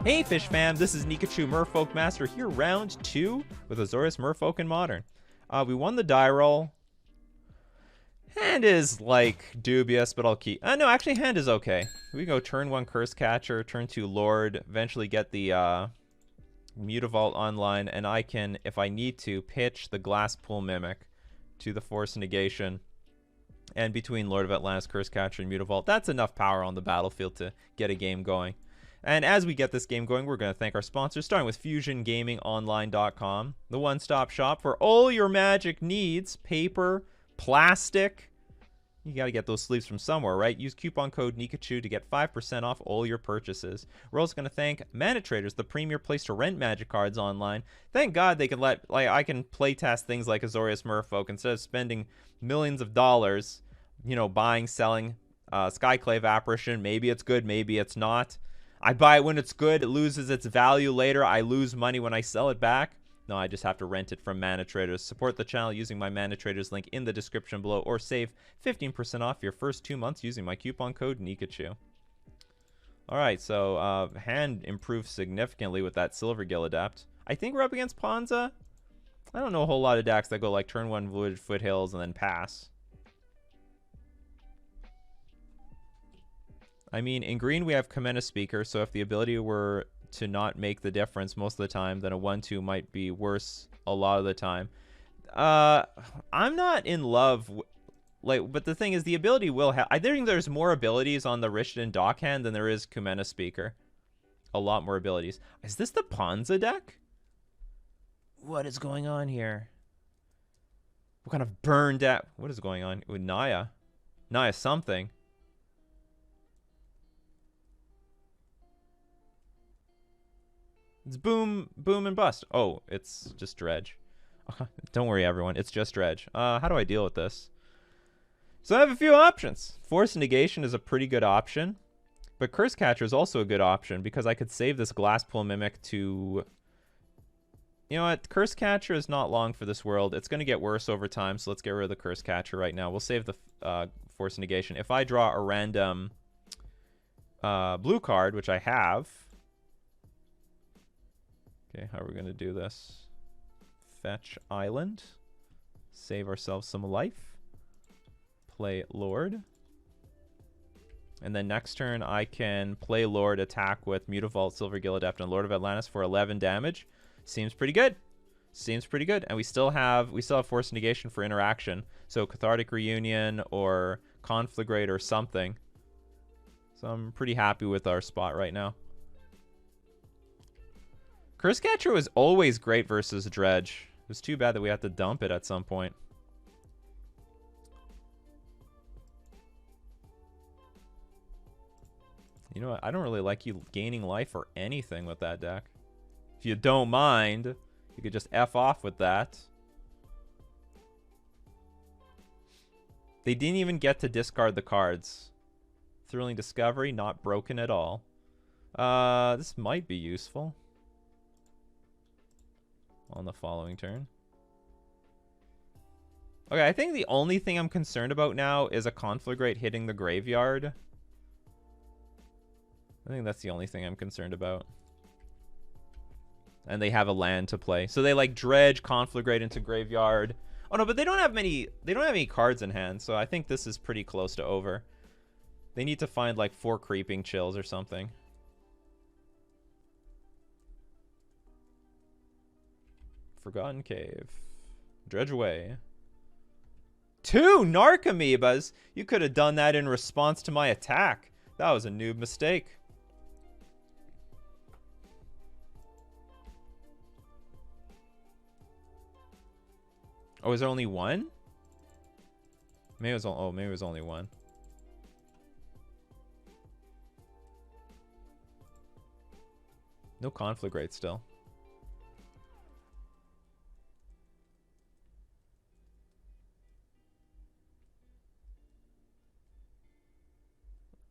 Hey Fish fam, this is Nikachu Merfolk Master here, round 2 with Azorius, Merfolk, and Modern. We won the die roll. Hand is, like, dubious, but I'll keep... no, actually, hand is okay. We go turn 1 Curse Catcher, turn 2 Lord, eventually get the Mutavault online, and I can, if I need to, pitch the Glasspool Mimic to the Force Negation. And between Lord of Atlantis, Curse Catcher, and Mutavault, that's enough power on the battlefield to get a game going. And as we get this game going, we're going to thank our sponsors, starting with FusionGamingOnline.com, the one-stop shop for all your Magic needs. Paper, plastic. You got to get those sleeves from somewhere, right? Use coupon code Nikachu to get 5% off all your purchases. We're also going to thank Mana Traders, the premier place to rent Magic cards online. Thank God they can let, like, I can playtest things like Azorius Merfolk instead of spending millions of dollars, you know, buying, selling Skyclave Apparition. Maybe it's good, maybe it's not. I buy it when it's good. It loses its value later. I lose money when I sell it back. No, I just have to rent it from Mana Traders. Support the channel using my Mana Traders link in the description below, or save 15% off your first 2 months using my coupon code Nikachu. Alright, so hand improved significantly with that Silvergill Adept. I think we're up against Ponza. I don't know a whole lot of decks that go like turn 1 Wooded Foothills and then pass. I mean, in green we have Kamena Speaker, so if the ability were to not make the difference most of the time, then a 1-2 might be worse a lot of the time. I'm not in love, but the thing is, the ability will have... I think there's more abilities on the Rishdin Dockhand than there is Kamena Speaker. A lot more abilities. Is this the Ponza deck? What is going on here? What kind of burn deck? What is going on with Naya? Naya something. It's boom, boom, and bust. Oh, it's just Dredge. Don't worry, everyone. It's just Dredge. How do I deal with this? So I have a few options. Force Negation is a pretty good option. But Curse Catcher is also a good option because I could save this Glasspool Mimic to... You know what? Curse Catcher is not long for this world. It's going to get worse over time, so let's get rid of the Curse Catcher right now. We'll save the Force Negation. If I draw a random blue card, which I have... Okay, how are we going to do this? Fetch Island. Save ourselves some life. Play Lord. And then next turn, I can play Lord, attack with Mutavault, Silvergill Adept, and Lord of Atlantis for 11 damage. Seems pretty good. Seems pretty good. And we still have Force Negation for interaction. So Cathartic Reunion or Conflagrate or something. So I'm pretty happy with our spot right now. Curse Catcher was always great versus Dredge. It was too bad that we had to dump it at some point. You know what? I don't really like you gaining life or anything with that deck. If you don't mind, you could just F off with that. They didn't even get to discard the cards. Thrilling Discovery, not broken at all. This might be useful on the following turn. Okay, I think the only thing I'm concerned about now is a Conflagrate hitting the graveyard. I think that's the only thing I'm concerned about. And they have a land to play. So they like Dredge, Conflagrate into graveyard. Oh no, but they don't have any cards in hand, so I think this is pretty close to over. They need to find like 4 creeping chills or something. Forgotten Cave. Dredge away. 2 Narcomoebas! You could have done that in response to my attack. That was a noob mistake. Oh, is there only 1? Maybe it was, maybe it was only 1. No Conflagrate still.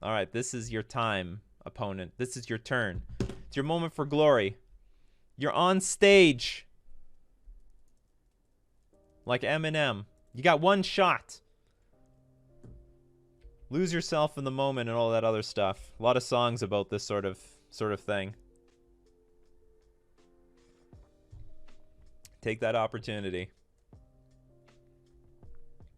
All right, this is your time, opponent. This is your turn. It's your moment for glory. You're on stage. Like Eminem. You got one shot. Lose yourself in the moment and all that other stuff. A lot of songs about this sort of thing. Take that opportunity.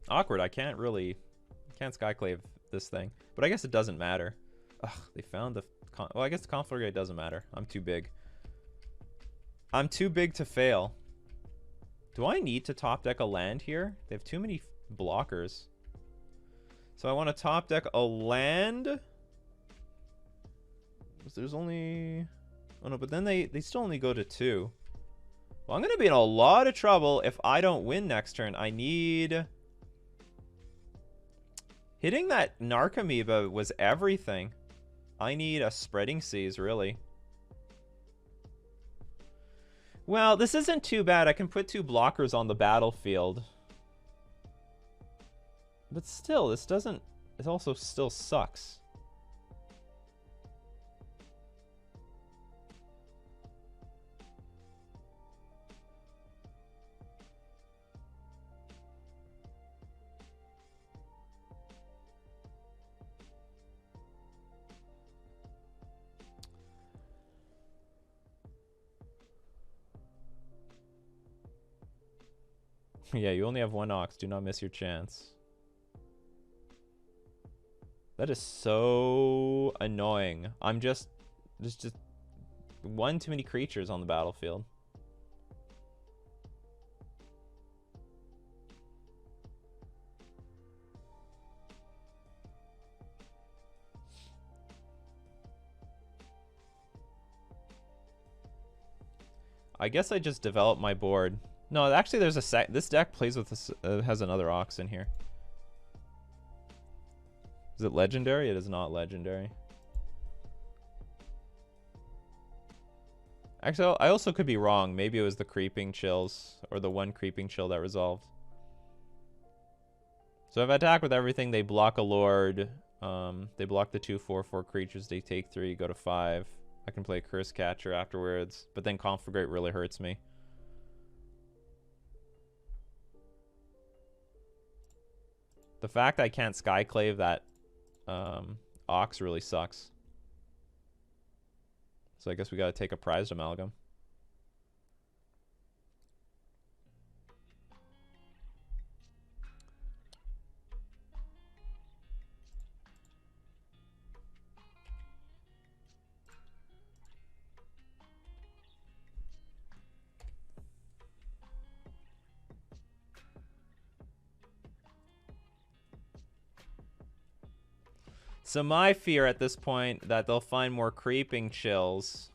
Awkward. I can't Skyclave this thing. But I guess it doesn't matter. Ugh, they found the... Well, I guess the Conflagrate doesn't matter. I'm too big. I'm too big to fail. Do I need to top deck a land here? They have too many blockers. So I want to top deck a land. There's only... Oh no, but then they still only go to 2. Well, I'm going to be in a lot of trouble if I don't win next turn. I need... Hitting that Narcomoeba was everything. I need a Spreading Seas, really. Well, this isn't too bad. I can put 2 blockers on the battlefield. But still, this doesn't... It also still sucks. Yeah, you only have 1 Ox. Do not miss your chance. That is so annoying. I'm just... There's just one too many creatures on the battlefield. I guess I just developed my board. No, actually there's a this deck plays with this, has another Ox in here. Is it legendary? It is not legendary. Actually, I also could be wrong. Maybe it was the creeping chills, or the 1 creeping chill that resolved. So if I attack with everything, they block a Lord. They block the 2/4/4 creatures. They take 3, go to 5. I can play a Curse Catcher afterwards, but then Conflagrate really hurts me. The fact that I can't Skyclave that Ox really sucks. So I guess we gotta take a Prized Amalgam. So my fear at this point that they'll find more creeping chills,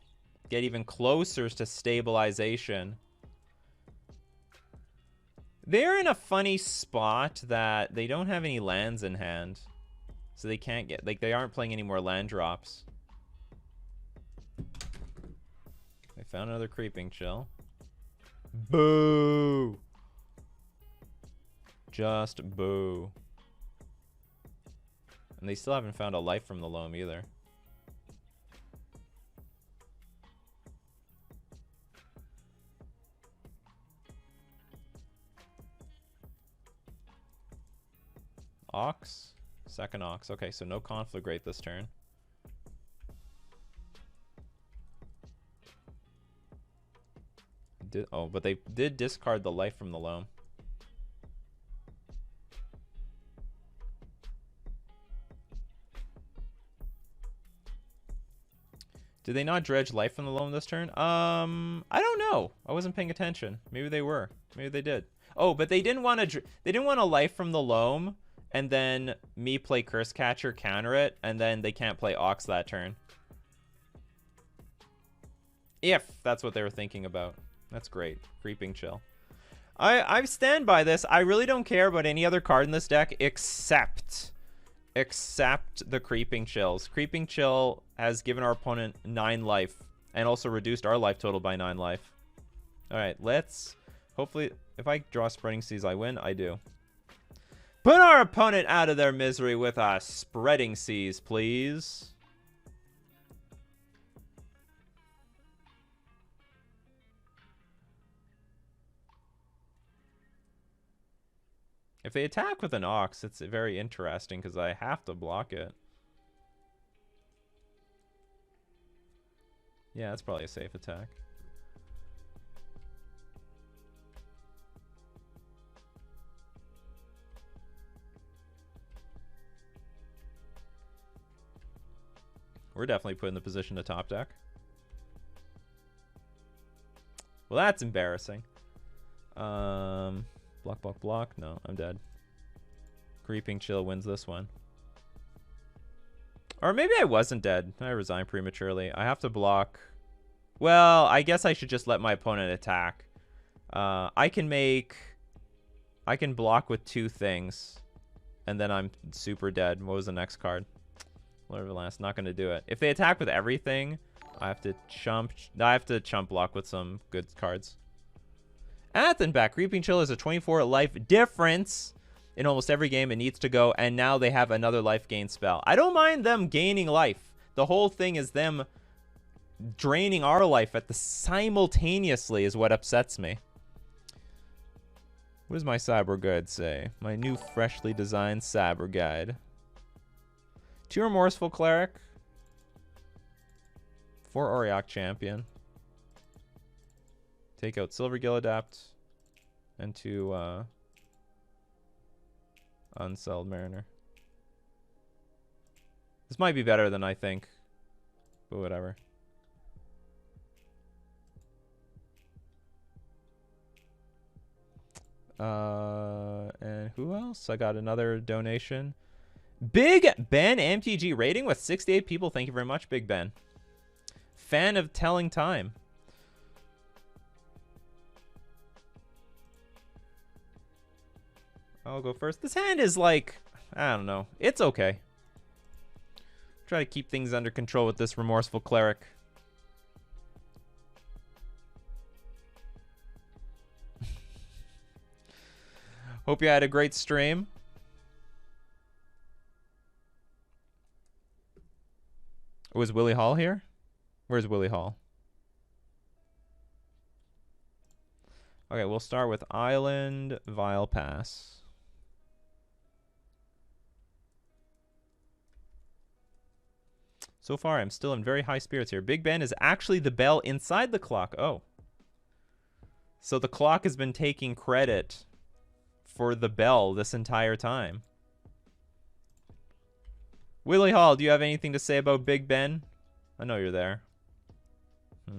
get even closer to stabilization. They're in a funny spot that they don't have any lands in hand. So they can't get, like, they aren't playing any more land drops. They found another creeping chill. Boo! Just boo. And they still haven't found a Life from the Loam either. Ox? Second Ox. Okay, so no Conflagrate this turn. Oh, but they did discard the Life from the Loam. Did they not dredge Life from the Loam this turn? I don't know. I wasn't paying attention. Maybe they were. Maybe they did. Oh, but they didn't want to. They didn't want a Life from the Loam, and then me play Curse Catcher, counter it, and then they can't play Ox that turn. If that's what they were thinking about. That's great. Creeping Chill. I stand by this. I really don't care about any other card in this deck except the Creeping Chills. Creeping Chill has given our opponent 9 life and also reduced our life total by 9 life. All right, let's hopefully, if I draw Spreading Seas, I win. I do. Put our opponent out of their misery with a Spreading Seas, please. If they attack with an Ox, it's very interesting because I have to block it. Yeah, that's probably a safe attack. We're definitely put in the position to top deck. Well, that's embarrassing. Block, block, block. No, I'm dead. Creeping Chill wins this one. Or maybe I wasn't dead. I resigned prematurely. I have to block. Well, I guess I should just let my opponent attack. I can block with 2 things. And then I'm super dead. What was the next card? Whatever last. Not going to do it. If they attack with everything, I have to chump block with some good cards. Athenback. Creeping Chill is a 24 life difference in almost every game. It needs to go. And now they have another life gain spell. I don't mind them gaining life. The whole thing is them draining our life at the simultaneously is what upsets me. What does my Cyber Guide say? My new freshly designed Cyber Guide. 2 Remorseful Cleric. 4 Auriok Champion. Take out Silver Giladapt. And 2 Unsettled Mariner. This might be better than I think. But whatever. And who else? I got another donation. Big Ben MTG rating with 68 people. Thank you very much, Big Ben. Fan of telling time. I'll go first. This hand is like, I don't know. It's okay. Try to keep things under control with this Remorseful Cleric. Hope you had a great stream. Oh, is Willie Hall here? Where's Willie Hall? Okay, we'll start with Island Vile Pass. So far, I'm still in very high spirits here. Big Ben is actually the bell inside the clock. Oh. So the clock has been taking credit for the bell this entire time. Willie Hall, do you have anything to say about Big Ben? I know you're there. I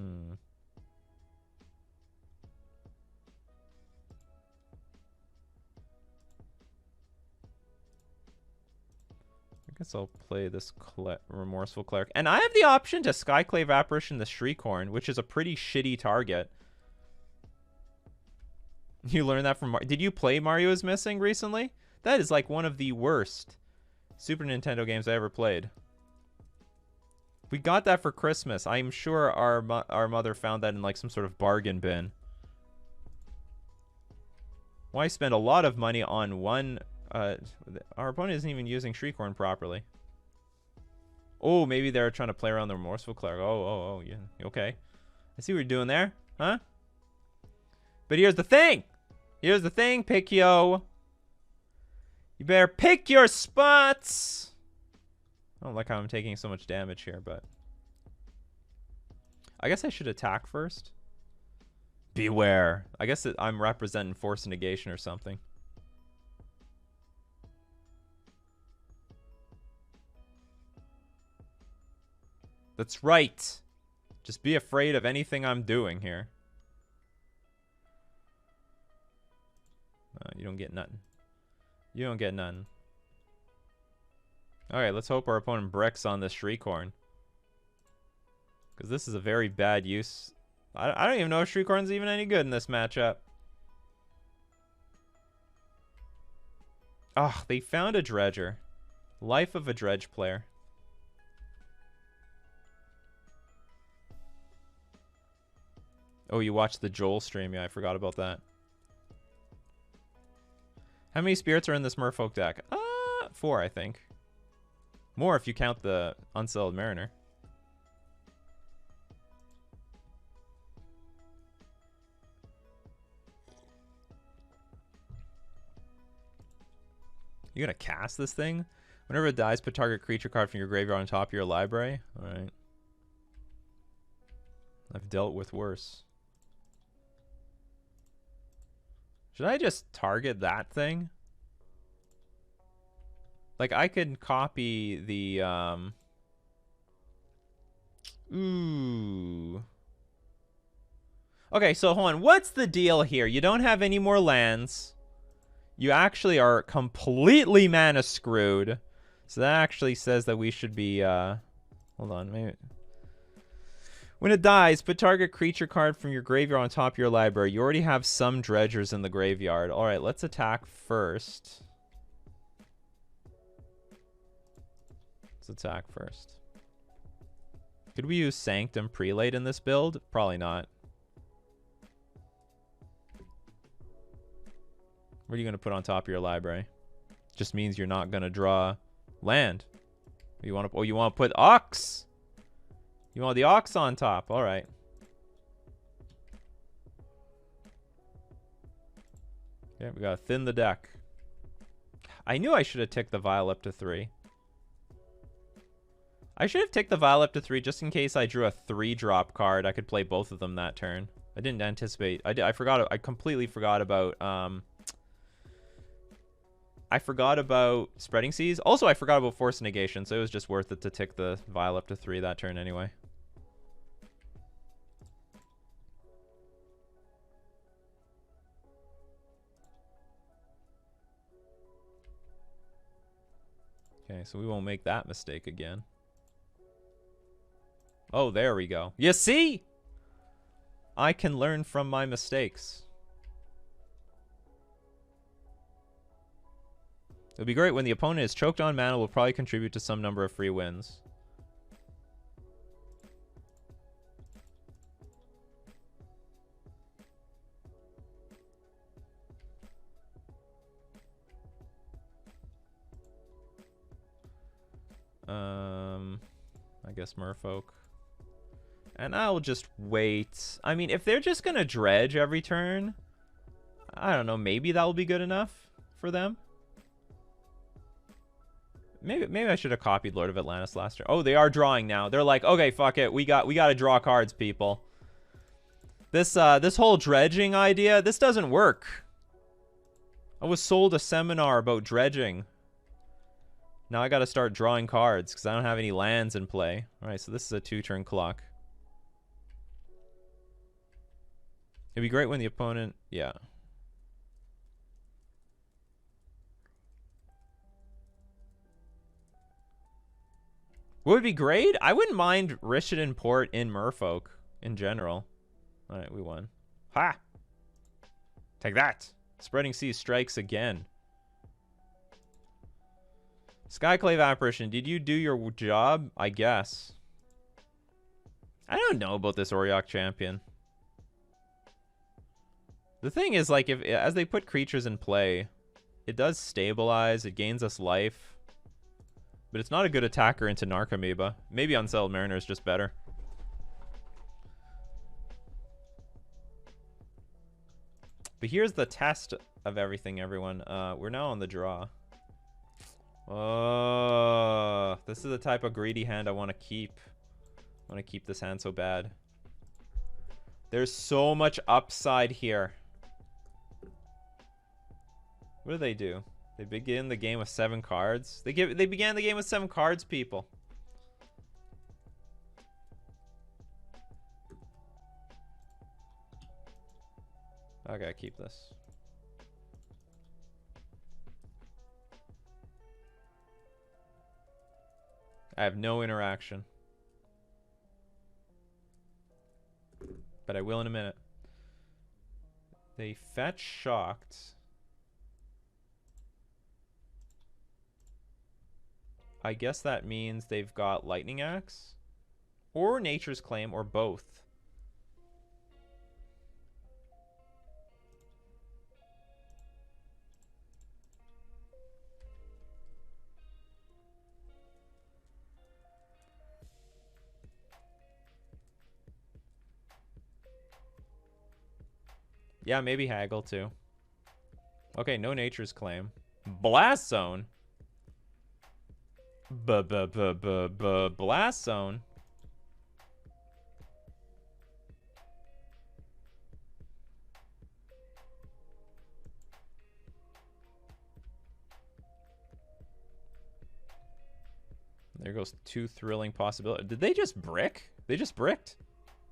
guess I'll play this Remorseful Cleric. And I have the option to Skyclave Apparition the Shriekhorn, which is a pretty shitty target. You learned that from... Did you play Mario is Missing recently? That is like one of the worst Super Nintendo games I ever played. We got that for Christmas. I'm sure our mother found that in like some sort of bargain bin. Why spend a lot of money on one... our opponent isn't even using Shriekhorn properly. Oh, maybe they're trying to play around the Remorseful Cleric. Oh, yeah. Okay. I see what you're doing there. Huh? But here's the thing. Here's the thing, Picchio. You better pick your spots. I don't like how I'm taking so much damage here, but... I guess I should attack first. Beware. I guess I'm representing Force Negation or something. That's right. Just be afraid of anything I'm doing here. You don't get nothing. You don't get nothing. Alright, let's hope our opponent bricks on this Shriekhorn. Because this is a very bad use. I don't even know if Shriekhorn's even any good in this matchup. Oh, they found a Dredger. Life of a Dredge player. Oh, you watched the Joel stream. Yeah, I forgot about that. How many spirits are in this Merfolk deck? 4, I think. More if you count the Unsettled Mariner. You gonna cast this thing? Whenever it dies, put target creature card from your graveyard on top of your library. Alright. I've dealt with worse. Should I just target that thing? Like, I could copy the, Ooh. Okay, so hold on. What's the deal here? You don't have any more lands. You actually are completely mana screwed. So that actually says that we should be, hold on, maybe. When it dies, put target creature card from your graveyard on top of your library. You already have some dredgers in the graveyard. All right, let's attack first. Let's attack first. Could we use Sanctum Prelate in this build? Probably not. What are you going to put on top of your library? Just means you're not going to draw land. You want to? Oh, you want to put Ox? You want the Ox on top? All right. Yeah, we gotta thin the deck. I knew I should have ticked the Vial up to 3. I should have ticked the Vial up to 3 just in case I drew a 3-drop card. I could play both of them that turn. I didn't anticipate. I forgot. I completely forgot about. I forgot about Spreading Seas. Also, I forgot about Force Negation, so it was just worth it to tick the Vial up to 3 that turn anyway. Okay, so we won't make that mistake again. Oh, there we go. You see? I can learn from my mistakes. It'll be great when the opponent is choked on mana. Will probably contribute to some number of free wins. I guess Merfolk. And I'll just wait. I mean, if they're just gonna dredge every turn, I don't know, maybe that'll be good enough for them. Maybe I should have copied Lord of Atlantis last turn. Oh, they are drawing now. They're like, okay, fuck it. We gotta draw cards, people. This whole dredging idea, this doesn't work. I was sold a seminar about dredging. Now I gotta start drawing cards because I don't have any lands in play. Alright, so this is a 2-turn clock. It'd be great when the opponent... Yeah. What would be great? I wouldn't mind Rishadan Port in Merfolk in general. Alright, we won. Ha! Take that! Spreading Seas strikes again. Skyclave Apparition, did you do your job? I guess. I don't know about this Auriok champion. The thing is, like, if as they put creatures in play, it does stabilize, it gains us life. But it's not a good attacker into Narcomoeba. Maybe Unsettled Mariner is just better. But here's the test of everything, everyone. We're now on the draw. Oh, this is the type of greedy hand I want to keep. I want to keep this hand so bad. There's so much upside here. What do they do? They begin the game with 7 cards. They began the game with 7 cards, people. I gotta keep this. I have no interaction. But I will in a minute. They fetch Shocked. I guess that means they've got Lightning Axe. Or Nature's Claim, or both. Yeah, maybe Haggle too. Okay, no Nature's Claim. Blast Zone. Blast Zone. There goes 2 thrilling possibilities. Did they just brick? They just bricked.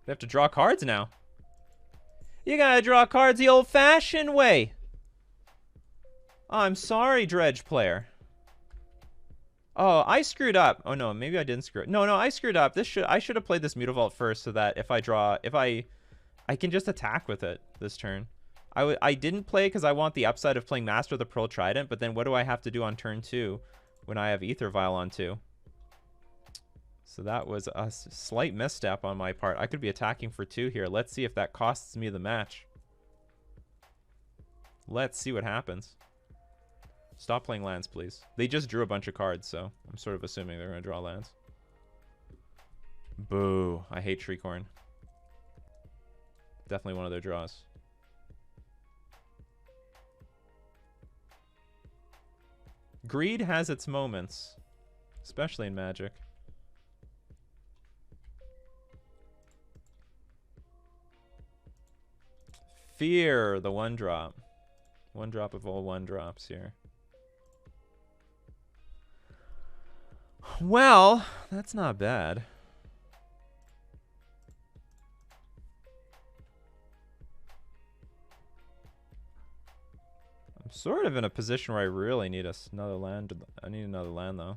They have to draw cards now. You gotta draw cards the old-fashioned way. Oh, I'm sorry, Dredge player. Oh, I screwed up. Oh no, maybe I didn't screw it. No, I screwed up. I should have played this Mutavault first so that if I draw, I can just attack with it this turn. I didn't play because I want the upside of playing Master of the Pearl Trident, but then what do I have to do on turn 2 when I have Aether Vial on 2? So that was a slight misstep on my part. I could be attacking for 2 here. Let's see if that costs me the match. Let's see what happens. Stop playing lands, please. They just drew a bunch of cards, so I'm sort of assuming they're going to draw lands. Boo. I hate Shriekhorn. Definitely one of their draws. Greed has its moments, especially in Magic. Fear, the 1-drop. 1-drop of all 1-drops here. Well, that's not bad. I'm sort of in a position where I really need another land. I need another land, though.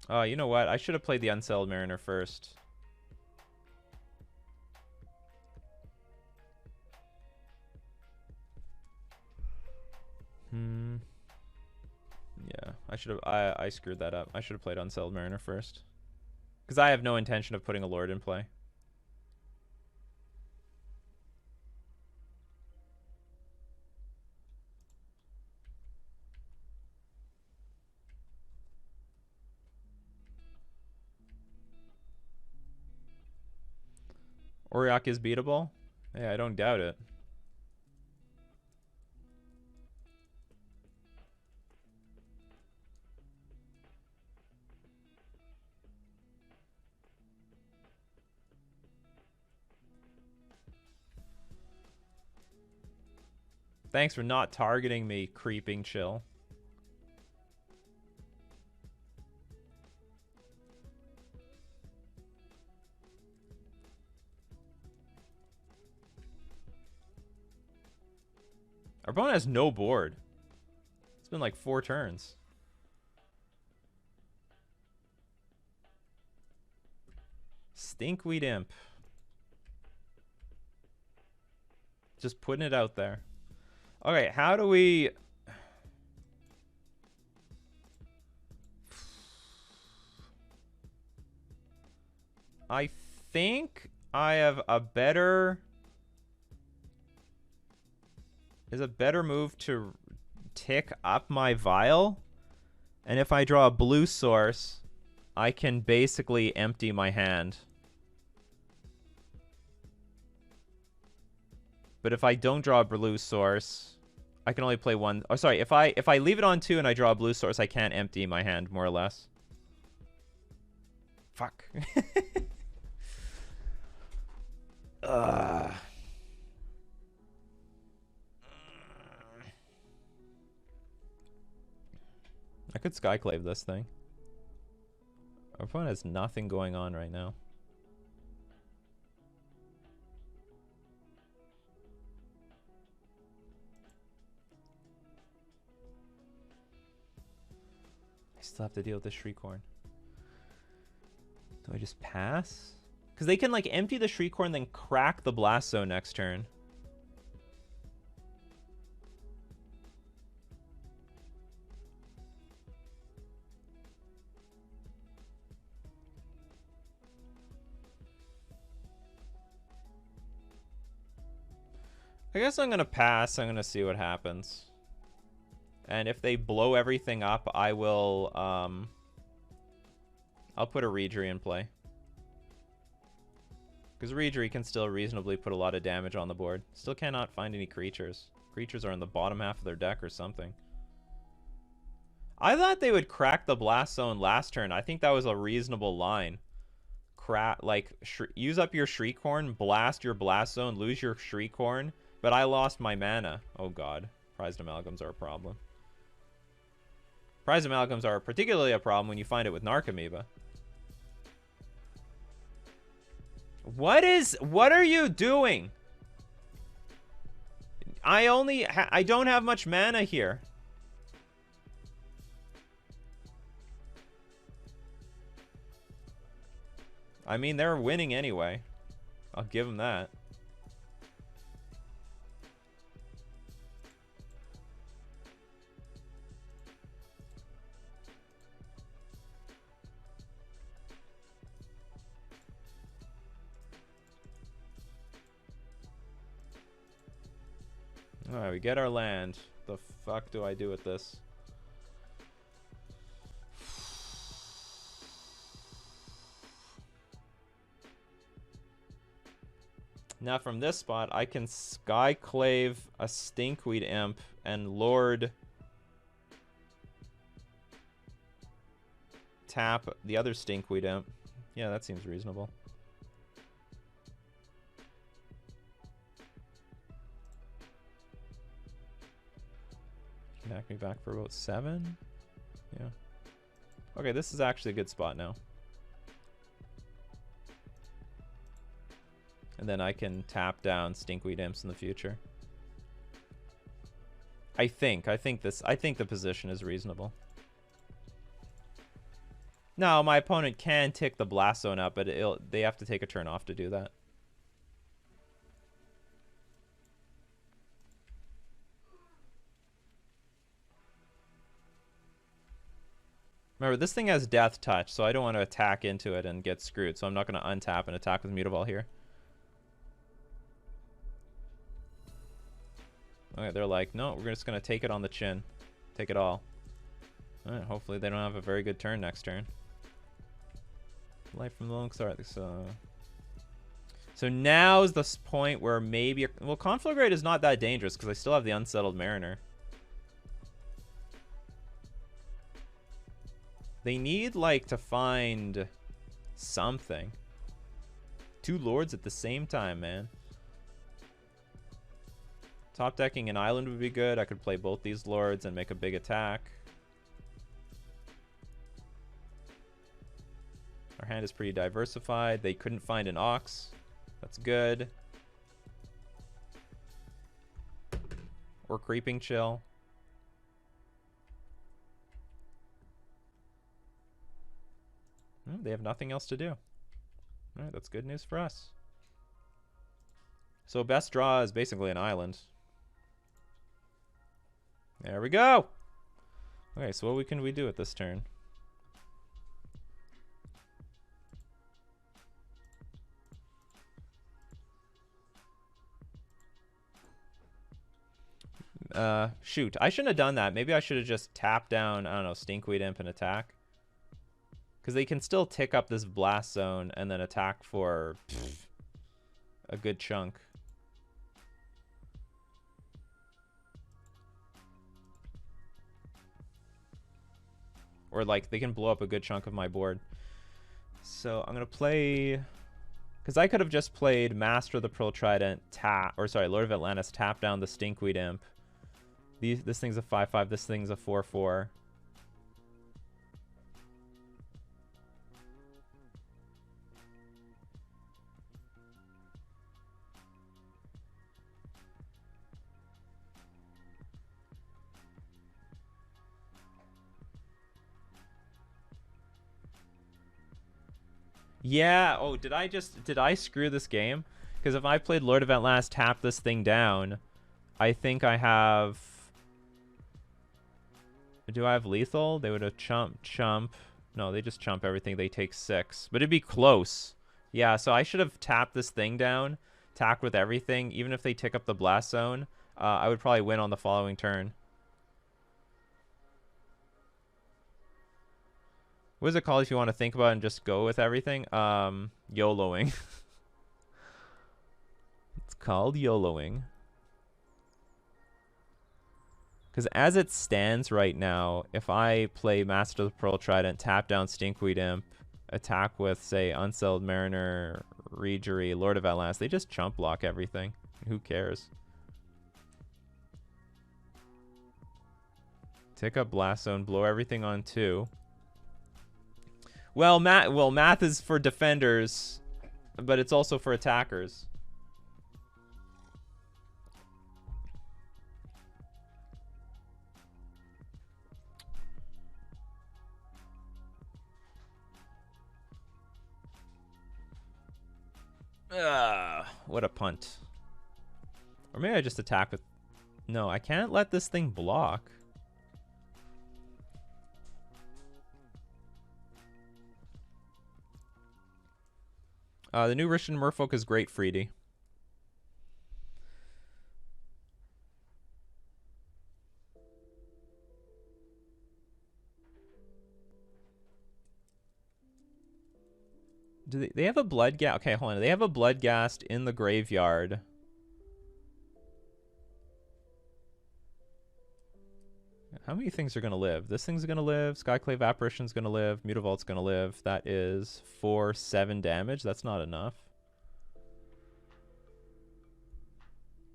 Oh, you know what? I should have played the Unsettled Mariner first. Yeah, I should have. I screwed that up. I should have played Unsettled Mariner first. Because I have no intention of putting a Lord in play. Auriok is beatable? Yeah, I don't doubt it. Thanks for not targeting me, creeping chill. Our opponent has no board. It's been like 4 turns. Stinkweed Imp. Just putting it out there. Okay, how do we... I think I have a better... Is a better move to tick up my vial. And if I draw a blue source, I can basically empty my hand. But if I don't draw a blue source, I can only play one. Oh, sorry. If I leave it on 2 and I draw a blue source, I can't empty my hand, more or less. Fuck. I could Skyclave this thing. Our opponent has nothing going on right now. I still have to deal with the Shriekhorn. Do I just pass? Because they can like empty the Shriekhorn, then crack the Blast Zone next turn. I guess I'm going to pass. I'm going to see what happens. And if they blow everything up, I will, I'll put a Reedry in play. Because Reedry can still reasonably put a lot of damage on the board. Still cannot find any creatures. Creatures are in the bottom half of their deck or something. I thought they would crack the Blast Zone last turn. I think that was a reasonable line. Use up your Shriekhorn, blast your Blast Zone, lose your Shriekhorn. But I lost my mana. Oh god. Prized Amalgams are a problem. Prize amalgams are particularly a problem when you find it with Narcomoeba. What are you doing? I don't have much mana here. I mean, they're winning anyway. I'll give them that. Alright, we get our land. The fuck do I do with this? Now from this spot, I can Skyclave a Stinkweed Imp and Lord tap the other Stinkweed Imp. Yeah, that seems reasonable. Knock me back for about 7. Yeah. Okay, this is actually a good spot now. And then I can tap down Stinkweed Imps in the future. I think the position is reasonable. Now, my opponent can tick the Blast Zone up, but they have to take a turn off to do that. Remember, this thing has Death Touch, so I don't want to attack into it and get screwed, so I'm not going to untap and attack with Mutavault here. Okay, they're like, no, we're just going to take it on the chin. Take it all. Alright, hopefully they don't have a very good turn next turn. Life from the Lone Star. So now's the point where maybe... Well, Conflagrate is not that dangerous because I still have the Unsettled Mariner. They need, like, to find something. 2 Lords at the same time, man. Top decking an island would be good. I could play both these Lords and make a big attack. Our hand is pretty diversified. They couldn't find an Ox. That's good. Or Creeping Chill. They have nothing else to do. Alright, that's good news for us. So best draw is basically an island. There we go! Okay, so what can we do at this turn? Shoot. I shouldn't have done that. Maybe I should have just tapped down, I don't know, Stinkweed Imp and attack. Because they can still tick up this Blast Zone and then attack for a good chunk. Or, like, they can blow up a good chunk of my board. So I'm going to play... Because I could have just played Master of the Pearl Trident, Lord of Atlantis, tap down the Stinkweed Imp. This thing's a 5/5, this thing's a 4/4. Yeah, oh, did I screw this game? Because if I played Lord of Atlantis, tap this thing down, I think I have... Do I have lethal? They would have chump. No, they just chump everything. They take 6. But it'd be close. Yeah, so I should have tapped this thing down, attacked with everything. Even if they tick up the Blast Zone, I would probably win on the following turn. What is it called if you want to think about it and just go with everything? YOLOing. It's called YOLOing. Because as it stands right now, if I play Master of the Pearl Trident, tap down Stinkweed Imp, attack with, say, Unsettled Mariner, Reejerey, Lord of Atlantis, they just chump block everything. Who cares? Take up Blast Zone, blow everything on 2. Well, math is for defenders, but it's also for attackers. What a punt. Or maybe I just attack with... No, I can't let this thing block. The new Russian Merfolk is great, Freedy. Do they have a Bloodghast? Okay, hold on. They have a Bloodghast in the graveyard. How many things are going to live? This thing's going to live. Skyclave Apparition's going to live. Mutavault's going to live. That is 7 damage. That's not enough.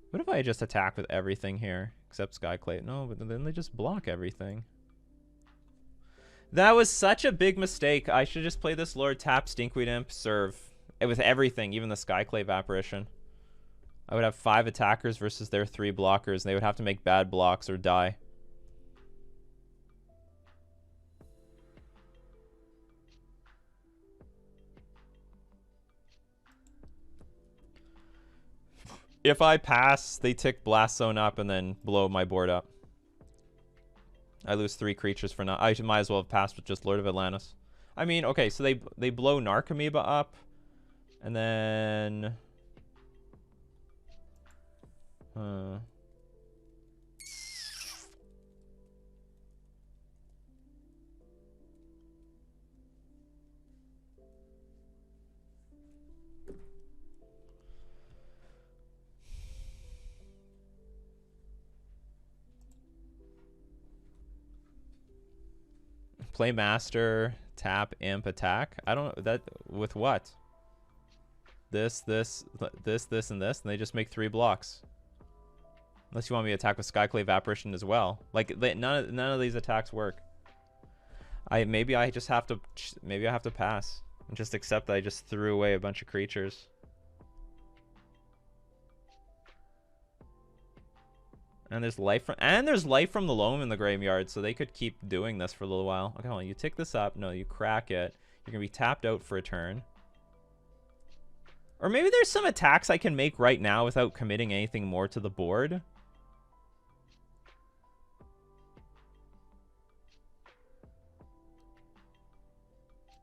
What if I just attack with everything here? Except Skyclave. No, but then they just block everything. That was such a big mistake. I should just play this Lord, tap Stinkweed Imp, serve. With everything, even the Skyclave Apparition. I would have 5 attackers versus their 3 blockers, and they would have to make bad blocks or die. If I pass, they tick Blast Zone up and then blow my board up. I lose 3 creatures for now. I might as well have passed with just Lord of Atlantis. I mean, okay, so they blow Narcomoeba up. And then... Play Master, tap, Imp, attack. I don't know that with what? This, and this, and they just make 3 blocks. Unless you want me to attack with Skyclave Apparition as well. Like none of these attacks work. Maybe I have to pass and just accept that I just threw away a bunch of creatures. And there's life from the loam in the graveyard, so they could keep doing this for a little while. Okay, hold on. You tick this up. No, you crack it. You're gonna be tapped out for a turn. Or maybe there's some attacks I can make right now without committing anything more to the board.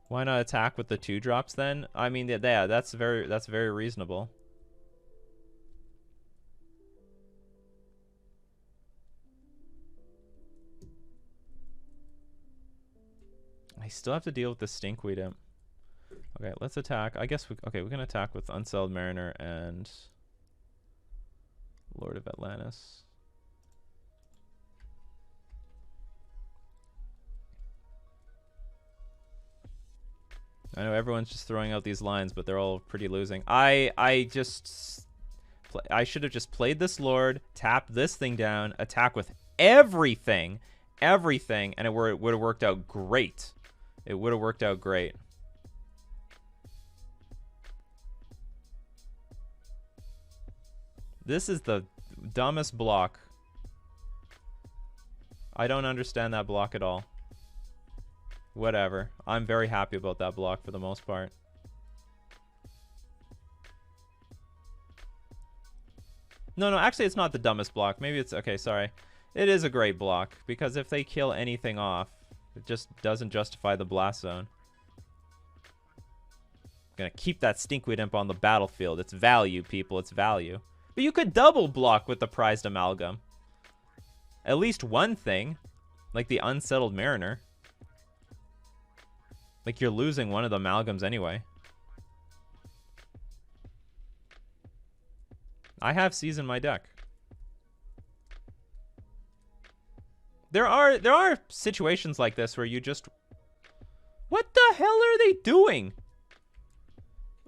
Why not attack with the 2-drops then? I mean, yeah, that's very reasonable. I still have to deal with the Stinkweed Imp. Okay, let's attack. I guess we can attack with Unsettled Mariner and Lord of Atlantis. I know everyone's just throwing out these lines, but they're all pretty losing. I should have just played this Lord, tapped this thing down, attack with everything, and it would have worked out great. It would have worked out great. This is the dumbest block. I don't understand that block at all. Whatever. I'm very happy about that block for the most part. No, actually it's not the dumbest block. Maybe it's... Okay, sorry. It is a great block, because if they kill anything off, it just doesn't justify the Blast Zone. Gonna keep that Stinkweed Imp on the battlefield. It's value, people. It's value. But you could double block with the Prized Amalgam. At least one thing. Like the Unsettled Mariner. Like you're losing one of the Amalgams anyway. I have Seas in my deck. There are situations like this where you just... What the hell are they doing?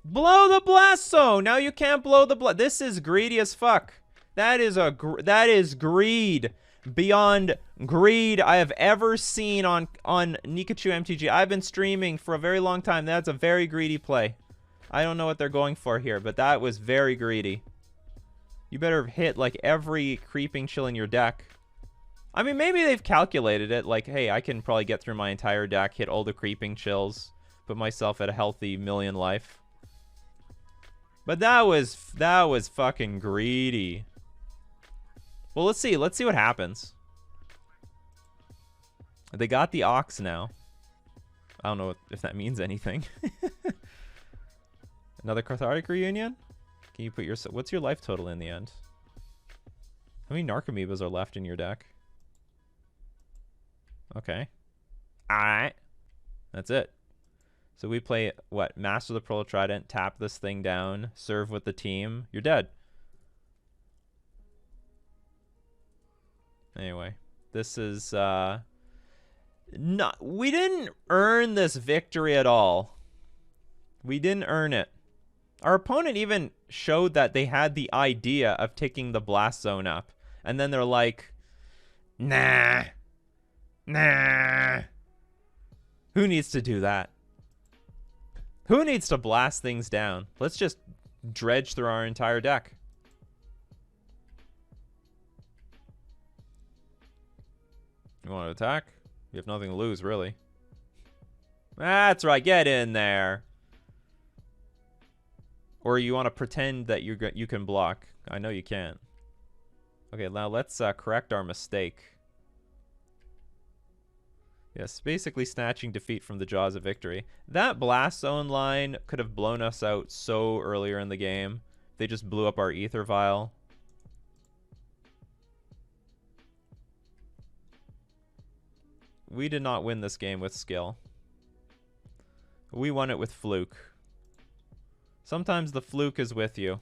Blow the Blast Zone. Now you can't blow the... This is greedy as fuck. That is greed. beyond greed I have ever seen on Nikachu MTG. I've been streaming for a very long time. That's a very greedy play. I don't know what they're going for here, but that was very greedy. You better hit like every creeping chill in your deck. I mean, maybe they've calculated it. Like, hey, I can probably get through my entire deck, hit all the creeping chills, put myself at a healthy million life. But that was fucking greedy. Well, let's see. Let's see what happens. They got the Ox now. I don't know if that means anything. Another Cathartic Reunion? Can you put your... What's your life total in the end? How many Narcomoebas are left in your deck? Okay. Alright. That's it. So we play, what? Master the Pearl Trident, tap this thing down, serve with the team. You're dead. Anyway. This is, not... We didn't earn this victory at all. We didn't earn it. Our opponent even showed that they had the idea of taking the Blast Zone up. And then they're like, nah. Nah. Who needs to do that? Who needs to blast things down? Let's just dredge through our entire deck. You want to attack? You have nothing to lose, really. That's right. Get in there. Or you want to pretend that you can block. I know you can't. Okay, now let's correct our mistake. Yes, basically snatching defeat from the jaws of victory. That Blast Zone line could have blown us out so earlier in the game. They just blew up our Ether Vial. We did not win this game with skill. We won it with fluke. Sometimes the fluke is with you.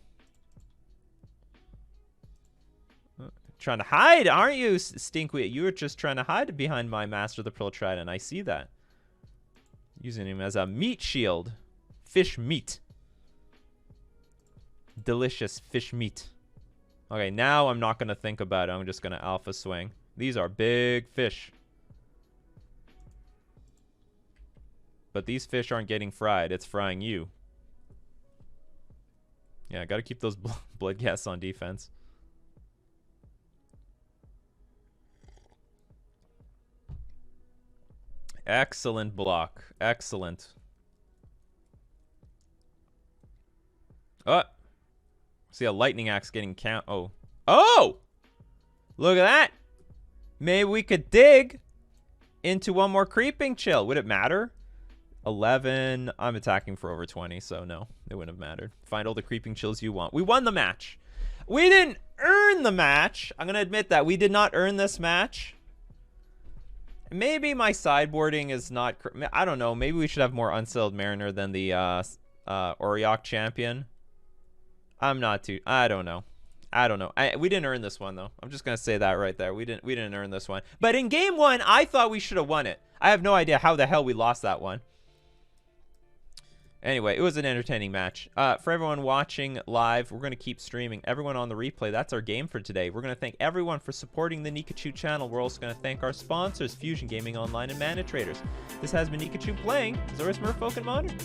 Trying to hide, aren't you, Stinkweed? You were just trying to hide behind my Master of the Pearl Trident. I see that. Using him as a meat shield. Fish meat. Delicious fish meat. Okay, now I'm not going to think about it. I'm just going to alpha swing. These are big fish. But these fish aren't getting fried. It's frying you. Yeah, I got to keep those blood guests on defense. Excellent block. Excellent. Oh. See a lightning axe getting count. Oh. Oh! Look at that. Maybe we could dig into one more creeping chill. Would it matter? 11. I'm attacking for over 20, so no. It wouldn't have mattered. Find all the creeping chills you want. We won the match. We didn't earn the match. I'm going to admit that. We did not earn this match. Maybe my sideboarding is not... I don't know. Maybe we should have more Unsettled Mariner than the Auriok Champion. I'm not too... I don't know. I don't know. We didn't earn this one, though. I'm just going to say that right there. We didn't earn this one. But in game one, I thought we should have won it. I have no idea how the hell we lost that one. Anyway, it was an entertaining match. For everyone watching live, we're going to keep streaming. Everyone on the replay, that's our game for today. We're going to thank everyone for supporting the Nikachu channel. We're also going to thank our sponsors, Fusion Gaming Online and Mana Traders. This has been Nikachu playing Azorius, Merfolk, and Modern.